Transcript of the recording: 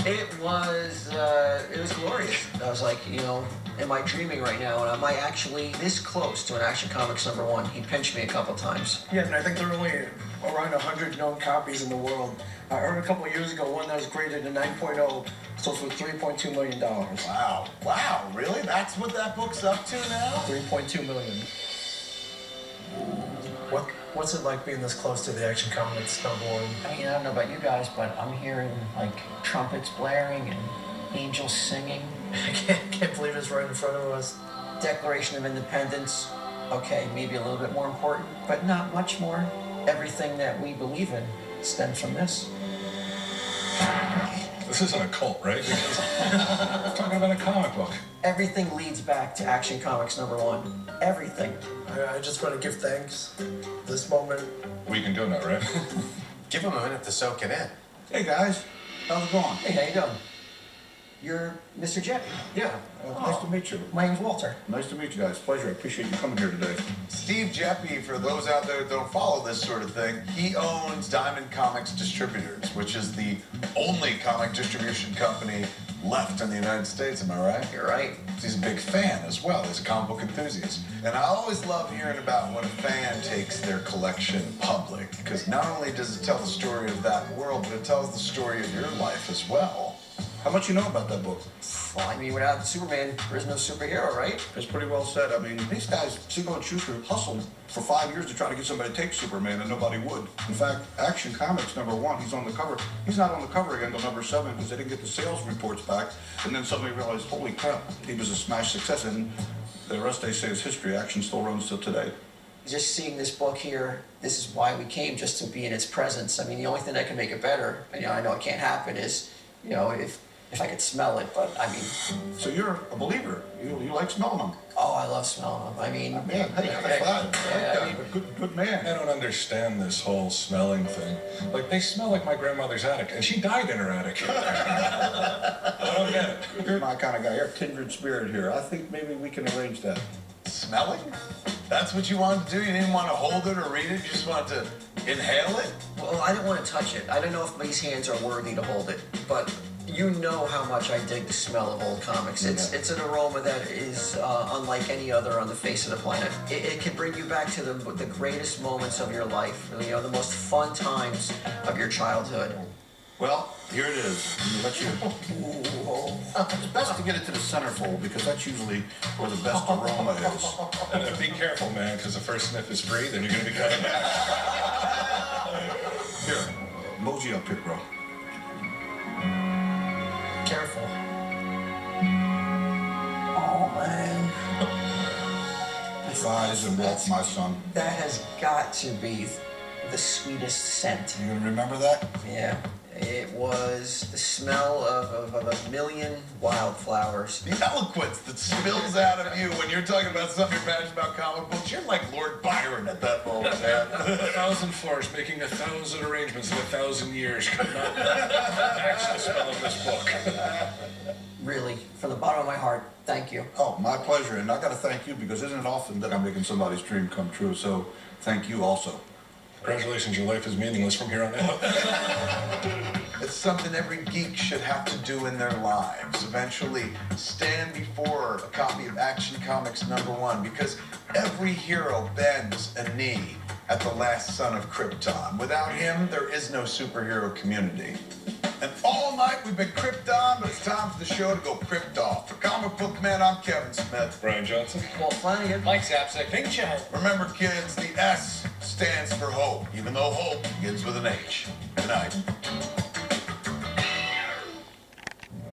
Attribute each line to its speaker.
Speaker 1: It was glorious. I was like, you know, am I dreaming right now? And am I actually this close to an Action Comics #1? He pinched me a couple times.
Speaker 2: Yeah, and I think there are only around 100 known copies in the world. I heard a couple of years ago one that was graded a 9.0, sold for $3.2 million.
Speaker 3: Wow. Wow, really? That's what that book's up to now?
Speaker 2: $3.2 million. What's it like being this close to the Action Comics #1?
Speaker 1: I mean, I don't know about you guys, but I'm hearing like trumpets blaring and angels singing.
Speaker 2: I can't believe it's right in front of us.
Speaker 1: Declaration of Independence, okay, maybe a little bit more important, but not much more. Everything that we believe in stems from this.
Speaker 4: This isn't a cult, right? Because we're talking about a comic book.
Speaker 1: Everything leads back to Action Comics #1. Everything.
Speaker 2: I just want to give thanks. This moment.
Speaker 4: We can do that, right?
Speaker 3: Give him a minute to soak it in.
Speaker 5: Hey guys, how's it going?
Speaker 1: Hey, how you doing? You're Mr. Jeppy.
Speaker 5: Yeah, nice to meet you.
Speaker 1: My name's Walter.
Speaker 5: Nice to meet you guys. Pleasure. I appreciate you coming here today.
Speaker 3: Steve GEPP, for those out there that don't follow this sort of thing, he owns Diamond Comics Distributors, which is the only comic distribution company left in the United States, am I right?
Speaker 1: You're right.
Speaker 3: He's a big fan as well. He's a comic book enthusiast. And I always love hearing about when a fan takes their collection public, because not only does it tell the story of that world, but it tells the story of your life as well.
Speaker 5: How much you know about that book?
Speaker 1: Well, I mean, without Superman, there is no superhero, right?
Speaker 5: That's pretty well said. I mean, these guys, Siegel and Schuster, hustled for 5 years to try to get somebody to take Superman, and nobody would. In fact, Action Comics #1, he's on the cover. He's not on the cover again until #7 because they didn't get the sales reports back. And then somebody realized, holy crap, he was a smash success. And the rest, they say, is history. Action still runs till today.
Speaker 1: Just seeing this book here, this is why we came, just to be in its presence. I mean, the only thing that can make it better, and, you know, I know it can't happen, is, you know, if I could smell it, but I mean...
Speaker 5: So you're a believer. You like smelling them.
Speaker 1: Oh, I love smelling them. I mean...
Speaker 5: Man, hey, high five.
Speaker 1: Yeah,
Speaker 5: I mean, good man.
Speaker 4: I don't understand this whole smelling thing. Like, they smell like my grandmother's attic, and she died in her attic. I don't get it.
Speaker 5: You're my kind of guy. You're a kindred spirit here. I think maybe we can arrange that.
Speaker 3: Smelling? That's what you wanted to do? You didn't want to hold it or read it? You just wanted to inhale it?
Speaker 1: Well, I didn't want to touch it. I don't know if these hands are worthy to hold it, but you know how much I dig the smell of old comics. It's an aroma that is unlike any other on the face of the planet. It can bring you back to the greatest moments of your life, you know, the most fun times of your childhood.
Speaker 5: Well, here it is. Let you. It's best to get it to the centerfold because that's usually where the best aroma is.
Speaker 4: And be careful, man, because the first sniff is free, then you're going to be cutting back.
Speaker 5: Here, mosey up here, bro.
Speaker 1: Careful. Oh, man.
Speaker 5: Rise and Walt, my son.
Speaker 1: That has got to be the sweetest scent.
Speaker 5: You gonna remember that?
Speaker 1: Yeah. It was the smell of a million wildflowers.
Speaker 3: The eloquence that spills out of you when you're talking about something you're passionate about comic books, you're like Lord Byron at that moment, man.
Speaker 4: 1,000 floors making 1,000 arrangements in 1,000 years could not match the smell of this book.
Speaker 1: Really, from the bottom of my heart, thank you.
Speaker 5: Oh, my pleasure. And I gotta thank you because isn't it often that I'm making somebody's dream come true? So thank you also.
Speaker 4: Congratulations, your life is meaningless from here on out.
Speaker 3: It's something every geek should have to do in their lives. Eventually stand before a copy of Action Comics #1, because every hero bends a knee at the last son of Krypton. Without him, there is no superhero community. And all night we've been Krypton, but it's time for the show to go Krypt off. For Comic Book Man, I'm Kevin Smith.
Speaker 4: Brian Johnson.
Speaker 1: Walt Flanagan.
Speaker 4: Mike Zapsek. Big Chad.
Speaker 3: Remember, kids, the S stands for hope, even though hope begins with an H. Good night.